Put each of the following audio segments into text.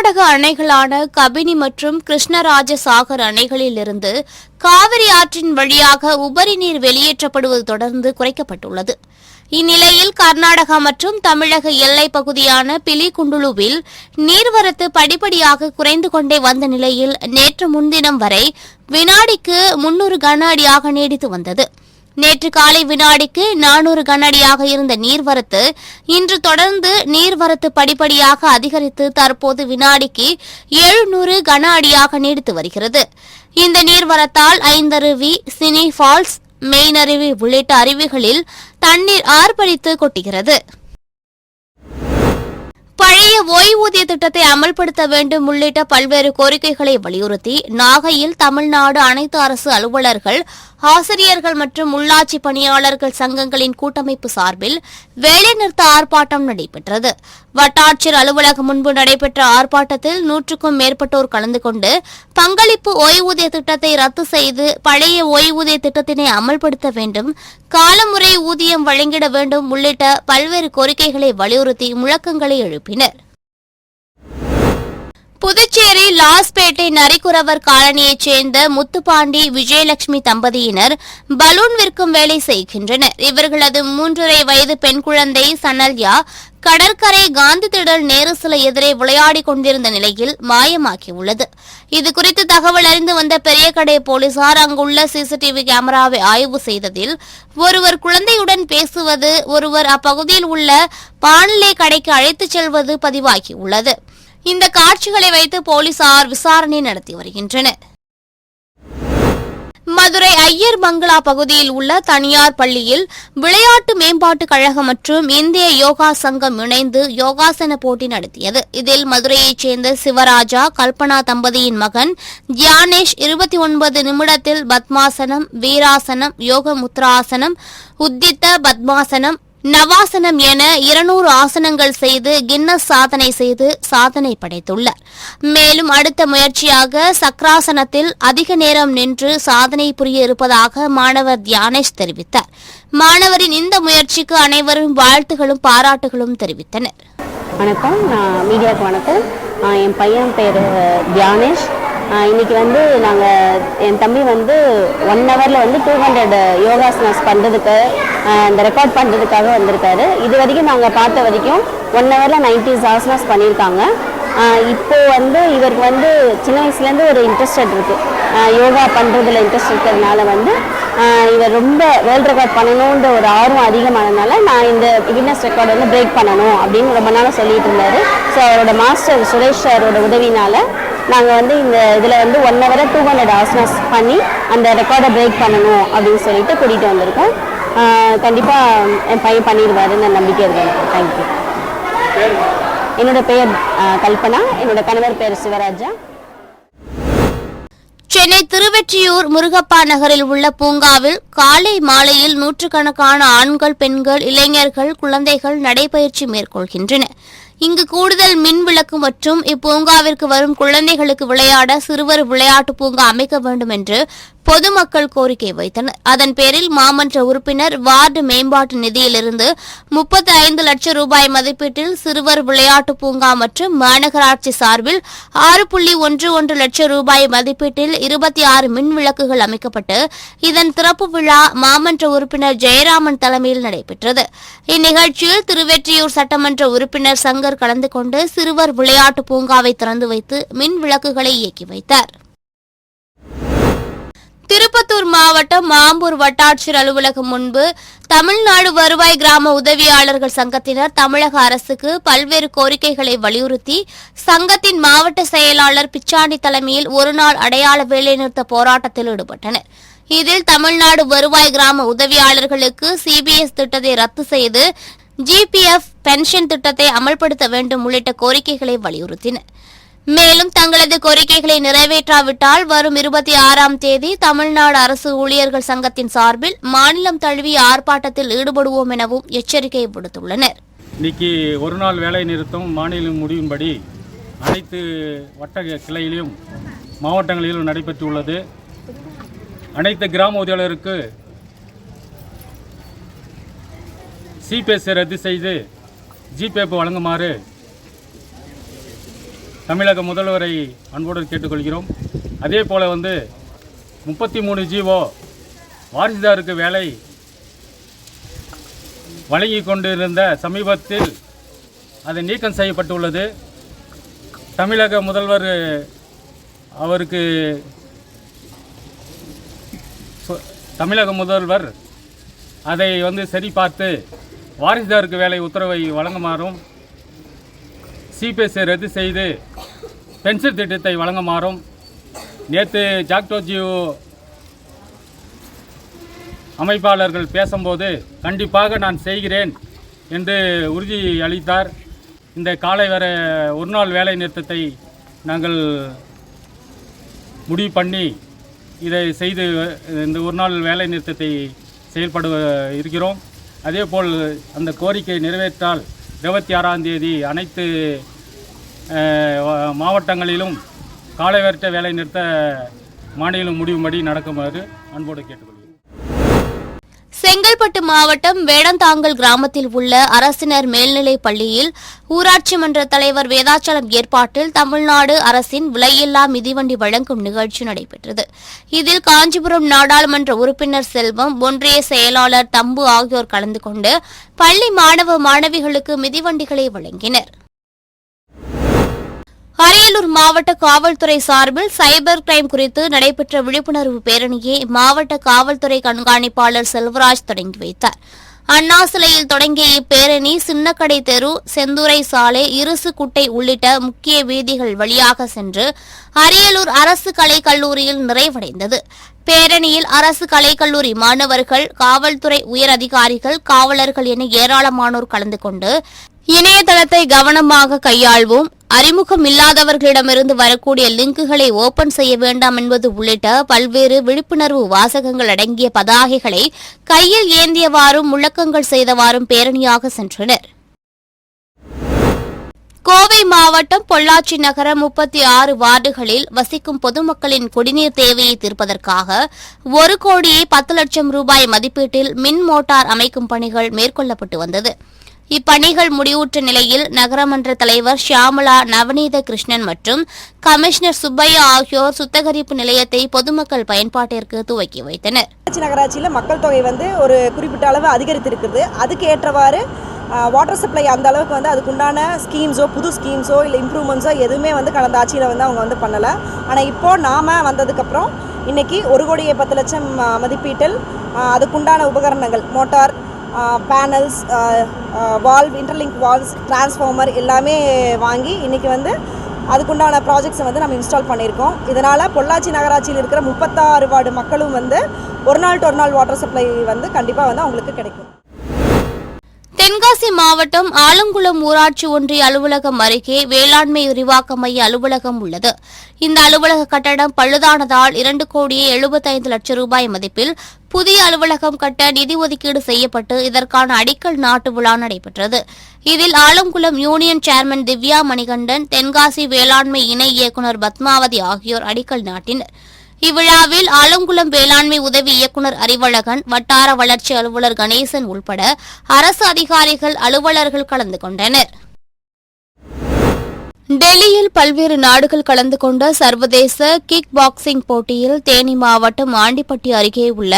கர்நாடக அணைகளான கபினி மற்றும் கிருஷ்ணராஜசாகர் அணைகளிலிருந்து காவிரி ஆற்றின் வழியாக உபரி நீர் வெளியேற்றப்படுவது தொடர்ந்து குறைக்கப்பட்டுள்ளது. இந்நிலையில் கர்நாடகா மற்றும் தமிழக எல்லைப் பகுதியான பிலிகுண்டுலுவில் நீர்வரத்து படிப்படியாக குறைந்து கொண்டே வந்த நிலையில் நேற்று முன்தினம் வரை வினாடிக்கு 300 கன அடியாக நீடித்து வந்தது. நேற்று காலை வினாடிக்கு 400 கன அடியாக இருந்த நீர்வரத்து இன்று தொடர்ந்து நீர்வரத்து படிப்படியாக அதிகரித்து தற்போது வினாடிக்கு 700 கன அடியாக நீடித்து வருகிறது. இந்த நீர்வரத்தால் ஐந்தருவி, சினி ஃபால்ஸ், மெயின் அருவி உள்ளிட்ட அருவிகளில் தண்ணீர் ஆர்ப்பரித்து கொட்டுகிறது. பழைய ஓய்வூதிய திட்டத்தை அமல்படுத்த வேண்டும் உள்ளிட்ட பல்வேறு கோரிக்கைகளை வலியுறுத்தி நாகையில் தமிழ்நாடு அனைத்து அரசு அலுவலர்கள், ஆசிரியர்கள் மற்றும் உள்ளாட்சி பணியாளர்கள் சங்கங்களின் கூட்டமைப்பு சார்பில் வேலைநிறுத்த ஆர்ப்பாட்டம் நடைபெற்றது. வட்டாட்சியர் அலுவலகம் முன்பு நடைபெற்ற ஆர்ப்பாட்டத்தில் 100க்கும் மேற்பட்டோர் கலந்து கொண்டு பங்களிப்பு ஓய்வூதிய திட்டத்தை ரத்து செய்து பழைய ஓய்வூதிய திட்டத்தினை அமல்படுத்த வேண்டும், காலமுறை ஊதியம் வழங்கிட வேண்டும் உள்ளிட்ட பல்வேறு கோரிக்கைகளை வலியுறுத்தி முழக்கங்களை எழுப்பினர். புதுச்சேரி லாஸ்பேட்டை நரிக்குறவர் காலனியைச் சேர்ந்த முத்துப்பாண்டி, விஜயலட்சுமி தம்பதியினர் பலூன் விற்கும் வேலை செய்கின்றனர். இவர்களது 3.5 வயது பெண் குழந்தை சனல்யா கடற்கரை காந்தி திடல் நேரு சிலை எதிரே விளையாடிக் கொண்டிருந்த நிலையில் மாயமாக்கியுள்ளது. இதுகுறித்து தகவல் அறிந்து வந்த பெரியகடை போலீசார் அங்குள்ள சிசிடிவி கேமராவை ஆய்வு செய்ததில் ஒருவர் குழந்தையுடன் பேசுவது, ஒருவர் அப்பகுதியில் உள்ள பானிலே கடைக்கு அழைத்துச் செல்வது பதிவாகியுள்ளது. இந்த காட்சிகளை வைத்து போலீசார் விசாரணை நடத்தி வருகின்றனர். மதுரை ஐயர் பங்களா பகுதியில் உள்ள தனியார் பள்ளியில் விளையாட்டு மேம்பாட்டுக் கழகம் மற்றும் இந்திய யோகா சங்கம் இணைந்து யோகாசன போட்டி நடத்தியது. இதில் மதுரையைச் சேர்ந்த சிவராஜா, கல்பனா தம்பதியின் மகன் தியானேஷ் 29 நிமிடத்தில் பத்மாசனம், வீராசனம், யோக முத்ராசனம், உத்தித்த பத்மாசனம், நவாசனம் என 200 ஆசனங்கள் செய்து கின்னஸ் சாதனை செய்து சாதனை படைத்துள்ளார். மேலும் அடுத்த முயற்சியாக சக்ராசனத்தில் அதிக நேரம் நின்று சாதனை புரிய இருப்பதாக மாணவர் தியானேஷ் தெரிவித்தார். மாணவரின் இந்த முயற்சிக்கு அனைவரும் வாழ்த்துகளும் பாராட்டுகளும் தெரிவித்தனர். வணக்கம், மீடியாவுக்கு வணக்கம். என் பையன் பேர் தியானேஷ். இன்னைக்கு என் தம்பி 1 ஹவரில் 200 யோகாசனாஸ் பண்ணுறதுக்கு இந்த ரெக்கார்ட் பண்ணுறதுக்காக வந்திருக்காரு. இது வரைக்கும் நாங்கள் பார்த்த வரைக்கும் 1 ஹவரில் 90 ஆசனாஸ் பண்ணியிருக்காங்க. இப்போது இவருக்கு சின்ன வயசுலேருந்து ஒரு இன்ட்ரெஸ்டட் இருக்குது, யோகா பண்ணுறதுல இன்ட்ரெஸ்ட் இருக்கிறதுனால இவர் ரொம்ப வேர்ல்டு ரெக்கார்ட் பண்ணணுன்ற ஒரு ஆர்வம் அதிகமானதுனால நான் இந்த கின்னஸ் ரெக்கார்டு பிரேக் பண்ணணும் அப்படின்னு ரொம்ப நாளாக சொல்லிட்டு இருந்தார். ஸோ அவரோட மாஸ்டர் சுரேஷ் சாரோட உதவினால் நாங்கள் இந்த இதில் 1 ஹவரை 200 ஆசனாஸ் பண்ணி அந்த ரெக்கார்டை பிரேக் பண்ணணும் அப்படின்னு சொல்லிட்டு கூட்டிகிட்டு வந்திருக்கோம். கண்டிப்பாக என் பையன் பண்ணிடுவாருன்னு நம்பிக்கை இருக்கு எனக்கு. தேங்க்யூ. என்னோட பெயர் கல்பனா, என்னோட கணவர் பேர் சிவராஜா. சென்னை திருவெற்றியூர் முருகப்பா நகரில் உள்ள பூங்காவில் காலை மாலையில் நூற்றுக்கணக்கான ஆண்கள், பெண்கள், இளைஞர்கள், குழந்தைகள் நடைபயிற்சி மேற்கொள்கின்றனர். இங்கு கூடுதல் மின் விளக்கு மற்றும் இப்பூங்காவிற்கு வரும் குழந்தைகளுக்கு விளையாட சிறுவர் விளையாட்டு பூங்கா அமைக்க வேண்டும் என்று பொதுமக்கள் கோரிக்கை வைத்தனர். அதன் பேரில் மாமன்ற உறுப்பினர் வார்டு மேம்பாட்டு நிதியிலிருந்து 35 லட்சம் ரூபாய் மதிப்பீட்டில் சிறுவர் விளையாட்டு பூங்கா மற்றும் மாநகராட்சி சார்பில் 6.11 லட்சம் ரூபாய் மதிப்பீட்டில் 26 மின் விளக்குகள் அமைக்கப்பட்டு இதன் திறப்பு விழா மாமன்ற உறுப்பினர் ஜெயராமன் தலைமையில் நடைபெற்றது. இந்நிகழ்ச்சியில் திருவெற்றியூர் சட்டமன்ற உறுப்பினர் சங்கர் கலந்து கொண்டு சிறுவர் விளையாட்டு பூங்காவை திறந்து வைத்து மின் விளக்குகளை இயக்கி வைத்தார். திருப்பத்தூர் மாவட்டம் மாம்பூர் வட்டாட்சியர் அலுவலகம் முன்பு தமிழ்நாடு வருவாய் கிராம உதவியாளர்கள் சங்கத்தினர் தமிழக அரசுக்கு பல்வேறு கோரிக்கைகளை வலியுறுத்தி சங்கத்தின் மாவட்ட செயலாளர் பிச்சாண்டி தலைமையில் ஒருநாள் அடையாள வேலைநிறுத்த போராட்டத்தில் ஈடுபட்டனர். இதில் தமிழ்நாடு வருவாய் கிராம உதவியாளர்களுக்கு சிபிஎஸ் திட்டத்தை ரத்து செய்து ஜிபிஎஃப் பென்ஷன் திட்டத்தை அமல்படுத்த வேண்டும் உள்ளிட்ட கோரிக்கைகளை வலியுறுத்தினர். மேலும் தங்களது கோரிக்கைகளை நிறைவேற்றாவிட்டால் வரும் 26ஆம் தேதி தமிழ்நாடு அரசு ஊழியர்கள் சங்கத்தின் சார்பில் மாநிலம் தழுவிய ஆர்ப்பாட்டத்தில் ஈடுபடுவோம் எனவும் எச்சரிக்கை விடுத்துள்ளனர். இன்னைக்கு ஒரு நாள் வேலை நிறுத்தம் மாநில முடிவின்படி அனைத்து வட்ட கிளையிலும் மாவட்டங்களிலும் நடைபெற்றுள்ளது. அனைத்து கிராம உதவியாளருக்கு சிபிஎஸ் ரத்து செய்து ஜிபிஎஃப் வழங்குமாறு தமிழக முதல்வரை அன்போடு கேட்டுக்கொள்கிறோம். அதே போல் 33 ஜிஓ வாரிசுதாருக்கு வேலை வழங்கி கொண்டிருந்த சமீபத்தில் அது நீக்கம் செய்யப்பட்டுள்ளது. தமிழக முதல்வர் அதை சரி பார்த்து வாரிசுதாருக்கு வேலை உத்தரவை வழங்குமாறும், சிபிஎஸ்ஐ ரத்து செய்து பென்ஷன் திட்டத்தை வழங்குமாறும் நேற்று ஜாக்டோ ஜியோ அமைப்பாளர்கள் பேசும்போது கண்டிப்பாக நான் செய்கிறேன் என்று உறுதி அளித்தார். இந்த காலை வர ஒரு நாள் வேலை நிறுத்தத்தை நாங்கள் முடிவு பண்ணி இதை செய்து இந்த ஒரு நாள் வேலை நிறுத்தத்தை செயல்பட இருக்கிறோம். அதேபோல் அந்த கோரிக்கை நிறைவேற்றால் 26ஆம் தேதி அனைத்து மாவட்டங்களிலும் காலைவரட்ட வேலை நிறுத்த மாநிலம் முடிவுபடி நடக்குமாறு அன்போடு கேட்டுக்கொள்கிறேன். செங்கல்பட்டு மாவட்டம் வேடந்தாங்கல் கிராமத்தில் உள்ள அரசினர் மேல்நிலைப் பள்ளியில் ஊராட்சி மன்ற தலைவர் வேதாச்சலம் ஏற்பாட்டில் தமிழ்நாடு அரசின் விலையில்லா மிதிவண்டி வழங்கும் நிகழ்ச்சி நடைபெற்றது. இதில் காஞ்சிபுரம் நாடாளுமன்ற உறுப்பினர் செல்வம், ஒன்றிய செயலாளர் தம்பு ஆகியோர் கலந்து கொண்டு பள்ளி மாணவ மாணவிகளுக்கு மிதிவண்டிகளை வழங்கினர். அரியலூர் மாவட்ட காவல்துறை சார்பில் சைபர் கிரைம் குறித்து நடைபெற்ற விழிப்புணர்வு பேரணியை மாவட்ட காவல்துறை கண்காணிப்பாளர் செல்வராஜ் தொடங்கி வைத்தார். அண்ணா சிலையில் தொடங்கிய இப்பேரணி சின்னக்கடை தெரு, செந்துறை சாலை, இருசுக்குட்டை உள்ளிட்ட முக்கிய வீதிகள் வழியாக சென்று அரியலூர் அரசு கலைக்கல்லூரியில் நிறைவடைந்தது. பேரணியில் அரசு கலைக்கல்லூரி மாணவர்கள், காவல்துறை உயர் அதிகாரிகள், காவலர்கள் என ஏராளமானோர் கலந்து கொண்டு இணையதளத்தை கவனமாக கையாள்வோம், அறிமுகம் இல்லாதவர்களிடமிருந்து வரக்கூடிய லிங்குகளை ஓபன் செய்ய வேண்டாம் என்பது உள்ளிட்ட பல்வேறு விழிப்புணர்வு வாசகங்கள் அடங்கிய பதாகைகளை கையில் ஏந்தியவாறும் முழக்கங்கள் செய்தவாறும் பேரணியாக சென்றனர். கோவை மாவட்டம் பொள்ளாச்சி நகர 36 வார்டுகளில் வசிக்கும் பொதுமக்களின் குடிநீர் தேவையை தீர்ப்பதற்காக 1,10,00,000 ரூபாய் மதிப்பீட்டில் மின் மோட்டார் அமைக்கும் பணிகள் மேற்கொள்ளப்பட்டு வந்தது. இப்பணிகள் முடிவுற்ற நிலையில் நகரமன்ற தலைவர் ஷியாமலா, நவநீத கிருஷ்ணன் மற்றும் கமிஷனர் சுப்பையா ஆகியோர் சுத்திகரிப்பு நிலையத்தை பொதுமக்கள் பயன்பாட்டிற்கு துவக்கி வைத்தனர். நகராட்சியில் மக்கள் தொகை ஒரு குறிப்பிட்ட அளவு அதிகரித்திருக்கிறது. அதுக்கு ஏற்றவாறு வாட்டர் சப்ளை அந்த அளவுக்கு அதுக்குண்டான ஸ்கீம்ஸோ, புது ஸ்கீம்ஸோ இல்லை இம்ப்ரூவ்மெண்ட்ஸோ எதுவுமே கடந்த ஆட்சியில் அவங்க பண்ணலை. ஆனால் இப்போது நாம் வந்ததுக்கப்புறம் இன்றைக்கி 1,10,00,000 மதிப்பீட்டில் அதுக்குண்டான உபகரணங்கள், motor, panels, valve, interlink valves, transformer எல்லாமே வாங்கி இன்றைக்கி அதுக்குண்டான ப்ராஜெக்ட்ஸை நம்ம இன்ஸ்டால் பண்ணியிருக்கோம். இதனால் பொள்ளாச்சி நகராட்சியில் இருக்கிற 36 வார்டு மக்களும் ஒரு நாள் வாட்டர் சப்ளை கண்டிப்பாக அவங்களுக்கு கிடைக்கும். தென்காசி மாவட்டம் ஆலங்குளம் ஊராட்சி ஒன்றிய அலுவலகம் அருகே வேளாண்மை விரிவாக்க மைய அலுவலகம் உள்ளது. இந்த அலுவலக கட்டடம் பழுதானதால் 2,75,00,000 ரூபாய் மதிப்பில் புதிய அலுவலகம் கட்ட நிதி ஒதுக்கீடு செய்யப்பட்டு இதற்கான அடிக்கல் நாட்டு விழா நடைபெற்றது. இதில் ஆலங்குளம் யூனியன் சேர்மன் திவ்யா மணிகண்டன், தென்காசி வேளாண்மை இணை இயக்குநர் பத்மாவதி ஆகியோர் அடிக்கல் நாட்டினர். இவ்விழாவில் ஆலங்குளம் வேளாண்மை உதவி இயக்குநர் அறிவழகன், வட்டார வளர்ச்சி அலுவலர் கணேசன் உள்பட அரசு அதிகாரிகள், அலுவலர்கள் கலந்து கொண்டனர். டெல்லியில் பல்வேறு நாடுகள் கலந்து கொண்ட சர்வதேச கிக் பாக்ஸிங் போட்டியில் தேனி மாவட்டம் ஆண்டிப்பட்டி அருகே உள்ள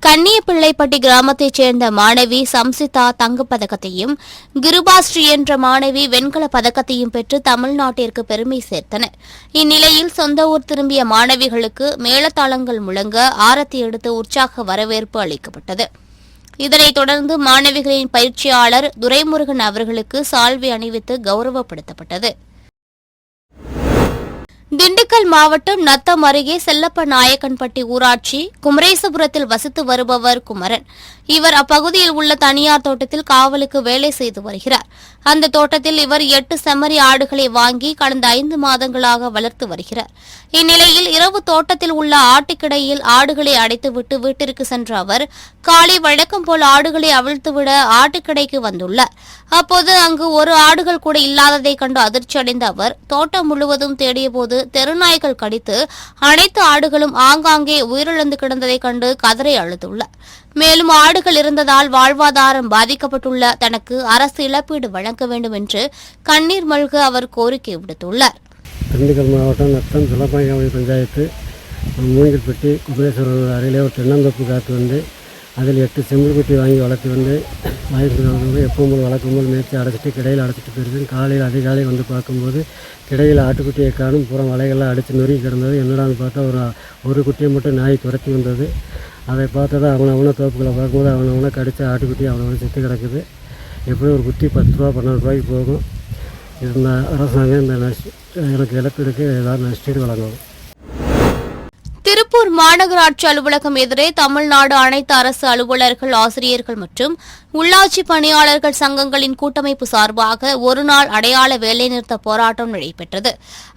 கன்னியப்பிள்ளைப்பட்டி கிராமத்தைச் சேர்ந்த மாணவி சம்சிதா தங்கப்பதக்கத்தையும், கிருபாஸ்ரீ என்ற மாணவி வெண்கலப் பதக்கத்தையும் பெற்று தமிழ்நாட்டிற்கு பெருமை சேர்த்தனர். இந்நிலையில் சொந்த ஊர் திரும்பிய மாணவிகளுக்கு மேளதாளங்கள் முழங்க ஆரத்தி எடுத்து உற்சாக வரவேற்பு அளிக்கப்பட்டது. இதனைத் தொடர்ந்து மாணவிகளின் பயிற்சியாளர் துரைமுருகன் அவர்களுக்கு சால்வை அணிவித்து கௌரவப்படுத்தப்பட்டது. திண்டுக்கல் மாவட்டம் நத்தம் அருகே செல்லப்ப நாயக்கன்பட்டி ஊராட்சி குமரேசபுரத்தில் வசித்து வருபவர் குமரன். இவர் அப்பகுதியில் உள்ள தனியார் தோட்டத்தில் காவலுக்கு வேலை செய்து வருகிறார். அந்த தோட்டத்தில் இவர் 8 செம்மறி ஆடுகளை வாங்கி கடந்த 5 மாதங்களாக வளர்த்து வருகிறார். இந்நிலையில் இரவு தோட்டத்தில் உள்ள ஆட்டுக்கிடையில் ஆடுகளை அடைத்துவிட்டு வீட்டிற்கு சென்ற அவர் காலை வழக்கம் போல் ஆடுகளை அவிழ்த்துவிட ஆட்டுக்கிடைக்கு வந்துள்ளார். அப்போது அங்கு ஒரு ஆடுகள் கூட இல்லாததை கண்டு அதிர்ச்சி அடைந்த அவர் தோட்டம் முழுவதும் தேடியபோது தெருநாய்கள் கடித்து அனைத்து ஆடுகளும் ஆங்காங்கே உயிரிழந்து கிடந்ததைக் கண்டு கதறி அழுதுள்ளார். மேலும் ஆடுகள் இருந்ததால் வாழ்வாதாரம் பாதிக்கப்பட்டுள்ள தனக்கு அரசு இழப்பீடு வழங்க வேண்டும் என்று கண்ணீர் மல்க அவர் கோரிக்கை விடுத்துள்ளார். திண்டுக்கல் மாவட்டம் நத்தம் சிலப்பாங்கி பஞ்சாயத்து மூங்கில்பட்டி குபேஸ்வரர் அருகிலே ஒரு தென்னந்தோப்பு காத்து வந்து அதில் 8 செம்பு குட்டி வாங்கி வளர்த்து வந்து எப்பவும் போல் வளர்க்கும் போது மேய்ச்சி அடைச்சிட்டு கிடையில் அடைச்சிட்டு போயிருக்கேன். காலையில் அதிகாலை வந்து பார்க்கும்போது கிடையில் ஆட்டுக்குட்டியை காணும், பூரா வலைகள்லாம் அடித்து நொறுக்கி கிடந்தது. என்னடான்னு பார்த்தா ஒரு குட்டியை மட்டும் நாய் துரத்தி வந்தது. அதை பார்த்ததா அவனை தோப்புகளை பார்க்கும்போது அவனை கடித்த ஆட்டுக்குட்டி அவனை செத்து கிடக்குது. எப்படி ஒரு குட்டி 10 ரூபா 12 ரூபாய்க்கு போகும். இந்த அரசாங்கம் இந்த எனக்கு இழப்பீடுக்கு ஏதாவது நஷ்டீடு வழங்கும். திருப்பூர் மாநகராட்சி அலுவலகம் எதிரே தமிழ்நாடு அனைத்து அரசு அலுவலர்கள், ஆசிரியர்கள் மற்றும் உள்ளாட்சி பணியாளர்கள் சங்கங்களின் கூட்டமைப்பு சார்பாக ஒருநாள் அடையாள வேலைநிறுத்த போராட்டம் நடைபெற்றது.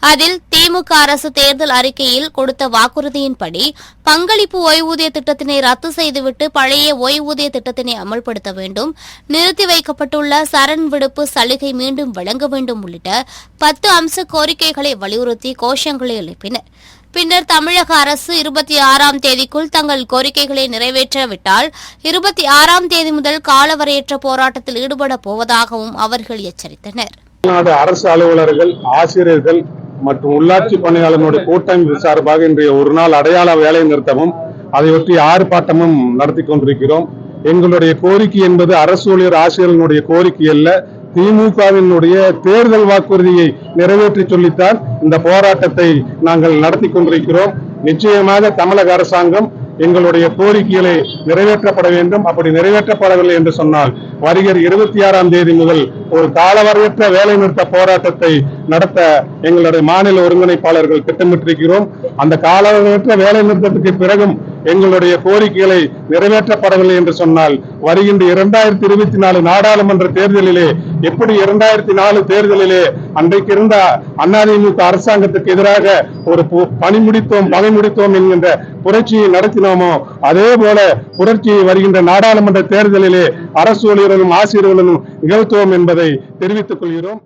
அதில் திமுக அரசு தேர்தல் அறிக்கையில் கொடுத்த வாக்குறுதியின்படி பங்களிப்பு ஓய்வூதிய திட்டத்தினை ரத்து செய்துவிட்டு பழைய ஓய்வூதிய திட்டத்தினை அமல்படுத்த வேண்டும், நிறுத்தி வைக்கப்பட்டுள்ள சரண் விடுப்பு சலுகை மீண்டும் வழங்க வேண்டும் உள்ளிட்ட 10 அம்ச கோரிக்கைகளை வலியுறுத்தி கோஷங்களை எழுப்பினர். பின்னர் தமிழக அரசு 26ஆம் தேதிக்குள் தங்கள் கோரிக்கைகளை நிறைவேற்றவிட்டால் 26ஆம் தேதி முதல் காலவரையற்ற போராட்டத்தில் ஈடுபட போவதாகவும் அவர்கள் எச்சரித்தனர். தமிழ்நாடு அரசு அலுவலர்கள், ஆசிரியர்கள் மற்றும் உள்ளாட்சி பணியாளர்களுடைய கூட்டமைப்பு சார்பாக இன்றைய ஒரு நாள் அடையாள வேலை நிறுத்தமும் அதையொட்டி ஆர்ப்பாட்டமும் நடத்தி கொண்டிருக்கிறோம். எங்களுடைய கோரிக்கை என்பது அரசு ஊழியர் ஆசிரியர்களுடைய கோரிக்கை அல்ல, திமுகவினுடைய தேர்தல் வாக்குறுதியை நிறைவேற்றி சொல்லித்தான் இந்த போராட்டத்தை நாங்கள் நடத்தி கொண்டிருக்கிறோம். நிச்சயமாக தமிழக அரசாங்கம் எங்களுடைய கோரிக்கைகளை நிறைவேற்றப்பட வேண்டும். அப்படி நிறைவேற்றப்படவில்லை என்று சொன்னால் வருகிற 26ஆம் தேதி முதல் ஒரு காலவரையற்ற வேலைநிறுத்த போராட்டத்தை நடத்த எங்களுடைய மாநில ஒருங்கிணைப்பாளர்கள் திட்டமிட்டிருக்கிறோம். அந்த காலவரையற்ற வேலைநிறுத்தத்துக்கு பிறகும் எங்களுடைய கோரிக்கைகளை நிறைவேற்றப்படவில்லை என்று சொன்னால் வருகின்ற 2024 நாடாளுமன்ற தேர்தலிலே எப்படி 2004 தேர்தலிலே அன்றைக்கு இருந்த அதிமுக அரசாங்கத்துக்கு எதிராக ஒரு பணி முடித்தோம் பகை முடித்தோம் என்கின்ற புரட்சியை நடத்தினோமோ அதே போல புரட்சியை வருகின்ற நாடாளுமன்ற தேர்தலிலே அரசு ஊழியர்களும் ஆசிரியர்களும் நிகழ்த்துவோம் என்பதை தெரிவித்துக் கொள்கிறோம்.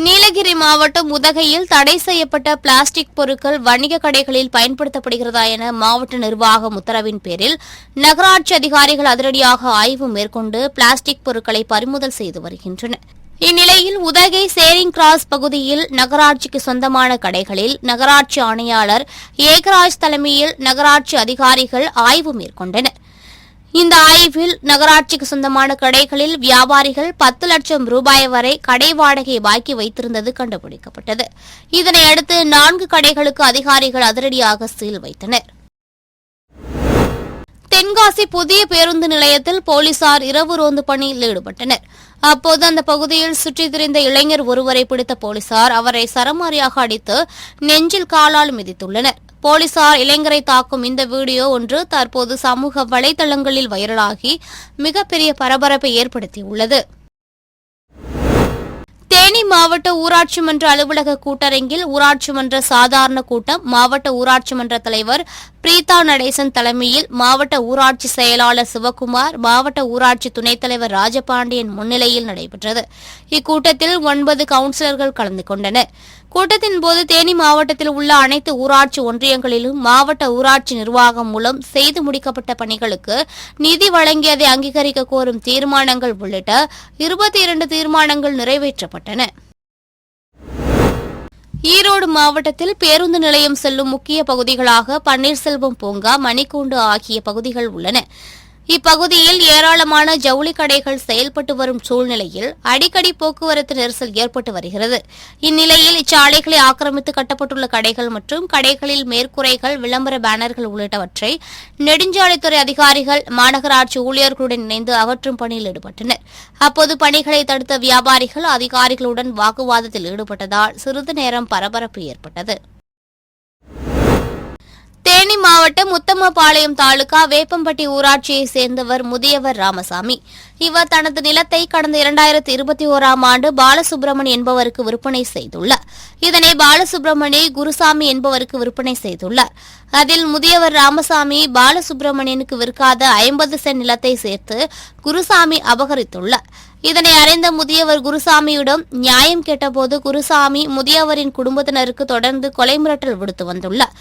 நீலகிரி மாவட்டம் உதகையில் தடை செய்யப்பட்ட பிளாஸ்டிக் பொருட்கள் வணிக கடைகளில் பயன்படுத்தப்படுகிறதா என மாவட்ட நிர்வாகம் உத்தரவின் பேரில் நகராட்சி அதிகாரிகள் அதிரடியாக ஆய்வு மேற்கொண்டு பிளாஸ்டிக் பொருட்களை பறிமுதல் செய்து வருகின்றனர். இந்நிலையில் உதகை சேரிங் கிராஸ் பகுதியில் நகராட்சிக்கு சொந்தமான கடைகளில் நகராட்சி ஆணையாளர் ஏகராஜ் தலைமையில் நகராட்சி அதிகாரிகள் ஆய்வு மேற்கொண்டனர். இந்த ஆய்வில் நகராட்சிக்கு சொந்தமான கடைகளில் வியாபாரிகள் 10 லட்சம் ரூபாய் வரை கடை வாடகை பாக்கி வைத்திருந்தது கண்டுபிடிக்கப்பட்டது. இதனையடுத்து 4 கடைகளுக்கு அதிகாரிகள் அதிரடியாக சீல் வைத்தனர். தென்காசி புதிய பேருந்து நிலையத்தில் போலீசார் இரவு ரோந்து பணியில் ஈடுபட்டனர். அப்போது அந்த பகுதியில் சுற்றித் திரிந்த இளைஞர் ஒருவரை பிடித்த போலீசார் அவரை சரமாரியாக அடித்து நெஞ்சில் காலால் மிதித்துள்ளனர். போலீசார் இளைஞரை தாக்கும் இந்த வீடியோ ஒன்று தற்போது சமூக வலைதளங்களில் வைரலாகி மிகப்பெரிய பரபரப்பை ஏற்படுத்தியுள்ளது. தேனி மாவட்ட ஊராட்சி மன்ற அலுவலக கூட்டரங்கில் ஊராட்சி மன்ற சாதாரண கூட்டம் மாவட்ட ஊராட்சி மன்ற தலைவர் பிரீதா நடேசன் தலைமையில் மாவட்ட ஊராட்சி செயலாளர் சிவக்குமார், மாவட்ட ஊராட்சி துணைத் தலைவர் ராஜபாண்டியன் முன்னிலையில் நடைபெற்றது. இக்கூட்டத்தில் 9 கவுன்சிலர்கள் கலந்து கொண்டனர். கூட்டத்தின் போது தேனி மாவட்டத்தில் உள்ள அனைத்து ஊராட்சி ஒன்றியங்களிலும் மாவட்ட ஊராட்சி நிர்வாகம் மூலம் செய்து முடிக்கப்பட்ட பணிகளுக்கு நிதி வழங்கியதை அங்கீகரிக்க கோரும் தீர்மானங்கள் உள்ளிட்ட 22 தீர்மானங்கள் நிறைவேற்றப்பட்டன. ஈரோடு மாவட்டத்தில் பேருந்து நிலையம் செல்லும் முக்கிய பகுதிகளாக பன்னீர்செல்வம் பூங்கா, மணிக்கூண்டு ஆகிய பகுதிகள் உள்ளன. இப்பகுதியில் ஏராளமான ஜவுளி கடைகள் செயல்பட்டு வரும் சூழ்நிலையில் அடிக்கடி போக்குவரத்து நெரிசல் ஏற்பட்டு வருகிறது. இந்நிலையில் இச்சாலைகளை ஆக்கிரமித்து கட்டப்பட்டுள்ள கடைகள் மற்றும் கடைகளில் மேற்கூரைகள், விளம்பர பேனர்கள் உள்ளிட்டவற்றை நெடுஞ்சாலைத்துறை அதிகாரிகள் மாநகராட்சி ஊழியர்களுடன் இணைந்து அகற்றும் பணியில் ஈடுபட்டனர். அப்போது பணிகளை தடுத்த வியாபாரிகள் அதிகாரிகளுடன் வாக்குவாதத்தில் ஈடுபட்டதால் சிறிது நேரம் பரபரப்பு ஏற்பட்டது. தேனி மாவட்டம் உத்தமபாளையம் தாலுகா வேப்பம்பட்டி ஊராட்சியைச் சேர்ந்தவர் முதியவர் ராமசாமி. இவர் தனது நிலத்தை கடந்த 2021ஆம் ஆண்டு பாலசுப்ரமணி என்பவருக்கு விற்பனை செய்துள்ளார். இதனை பாலசுப்ரமணி குருசாமி என்பவருக்கு விற்பனை செய்துள்ளார். அதில் முதியவர் ராமசாமி பாலசுப்ரமணியனுக்கு விற்காத 50 சென்ட் நிலத்தை சேர்த்து குருசாமி அபகரித்துள்ளார். இதனை அறிந்த முதியவர் குருசாமியிடம் நியாயம் கேட்டபோது குருசாமி முதியவரின் குடும்பத்தினருக்கு தொடர்ந்து கொலை மிரட்டல் விடுத்து வந்துள்ளார்.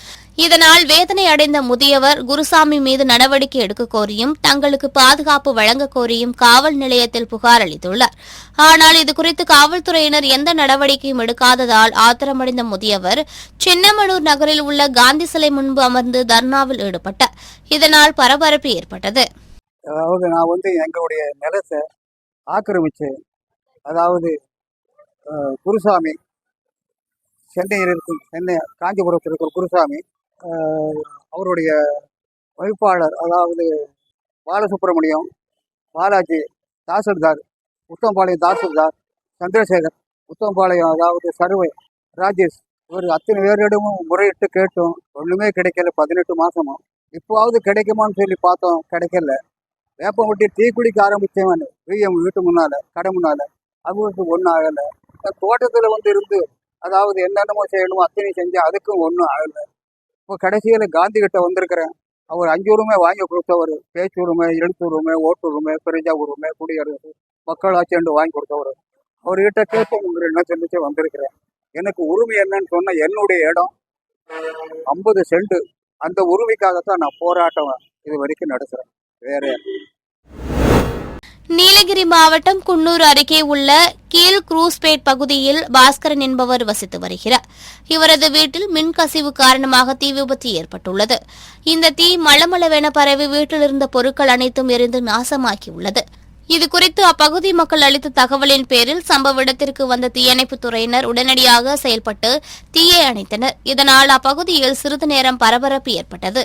இதனால் வேதனை அடைந்த முதியவர் குருசாமி மீது நடவடிக்கை எடுக்க கோரியும் தங்களுக்கு பாதுகாப்பு வழங்க கோரியும் காவல் நிலையத்தில் புகார் அளித்துள்ளார். ஆனால் இதுகுறித்து காவல்துறையினர் எந்த நடவடிக்கையும் எடுக்காததால் ஆத்திரமடைந்த முதியவர் சின்னமனூர் நகரில் உள்ள காந்தி சிலை முன்பு அமர்ந்து தர்ணாவில் ஈடுபட்டார். இதனால் பரபரப்பு ஏற்பட்டது. அதாவது நான் எங்களுடைய நிலத்தை ஆக்கிரமிச்சு, அதாவது குருசாமி சென்னை காஞ்சிபுரத்தில் இருக்கிற குருசாமி, அவருடைய வைப்பாளர் அதாவது பாலசுப்ரமணியம், பாலாஜி, தாசில்தார் உத்தம்பாளையம், தாசில்தார் சந்திரசேகர், உத்தம்பாளையம் அதாவது சர்வே ராஜேஷ், இவர் அத்தனை பேரிடமும் முறையிட்டு கேட்டோம். ஒன்றுமே கிடைக்கல. 18 மாசமும். இப்போவாவது கிடைக்குமான்னு சொல்லி பார்த்தோம், கிடைக்கல. வேப்பம்பட்டி டீ குடிக்க ஆரம்பித்தவன் விஎம் வீட்டு முன்னால, கடை முன்னால, அவங்களுக்கு ஒன்றும் ஆகலை. தோட்டத்தில் இருந்து அதாவது என்னென்னமோ செய்யணுமோ அத்தனை செஞ்சேன், அதுக்கும் ஒன்றும் ஆகலை. இப்போ கடைசியில் காந்தி கிட்ட வந்திருக்கிறேன். அவர் 5 உரிமை வாங்கி கொடுத்தவர். பேச்சு உரிமை, எழுத்து உரிமை, ஓட்டு உரிமை, பிரஜா உரிமை, குடியரசு, மக்களாட்சி வாங்கி கொடுத்தவர். அவர்கிட்ட கேட்டு உங்களுக்கு என்ன சொல்லிச்சு வந்திருக்கிறேன். எனக்கு உரிமை என்னன்னு சொன்ன என்னுடைய இடம் 50 சென்ட். அந்த உரிமைக்காகத்தான் நான் போராட்டம் இது வரைக்கும் நடத்துகிறேன். வேற நீலகிரி மாவட்டம் குன்னூர் அருகே உள்ள கீழ் குரூஸ்பேட் பகுதியில் பாஸ்கரன் என்பவர் வசித்து வருகிறார். இவரது வீட்டில் மின்கசிவு காரணமாக தீ விபத்து ஏற்பட்டுள்ளது. இந்த தீ மளமளவென பரவி வீட்டில் இருந்த பொருட்கள் அனைத்தும் எரிந்து நாசமாக்கியுள்ளது. இதுகுறித்து அப்பகுதி மக்கள் அளித்த தகவலின் பேரில் சம்பவ இடத்திற்கு வந்த தீயணைப்புத் துறையினர் உடனடியாக செயல்பட்டு தீயை அணைத்தனர். இதனால் அப்பகுதியில் சிறிது நேரம் பரபரப்பு ஏற்பட்டது.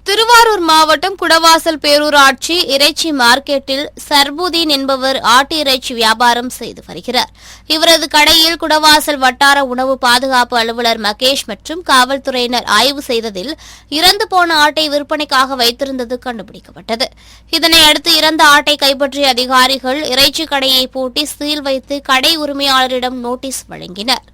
திருவாரூர் மாவட்டம் குடவாசல் பேரூராட்சி இறைச்சி மார்க்கெட்டில் சர்புதீன் என்பவர் ஆட்டு இறைச்சி வியாபாரம் செய்து வருகிறார். இவரது கடையில் குடவாசல் வட்டார உணவு பாதுகாப்பு அலுவலர் மகேஷ் மற்றும் காவல்துறையினர் ஆய்வு செய்ததில் இறந்து போன ஆட்டை விற்பனைக்காக வைத்திருந்தது கண்டுபிடிக்கப்பட்டது. இதனையடுத்து இறந்த ஆட்டை கைப்பற்றிய அதிகாரிகள் இறைச்சி கடையை பூட்டி சீல் வைத்து கடை உரிமையாளரிடம் நோட்டீஸ் வழங்கினர்.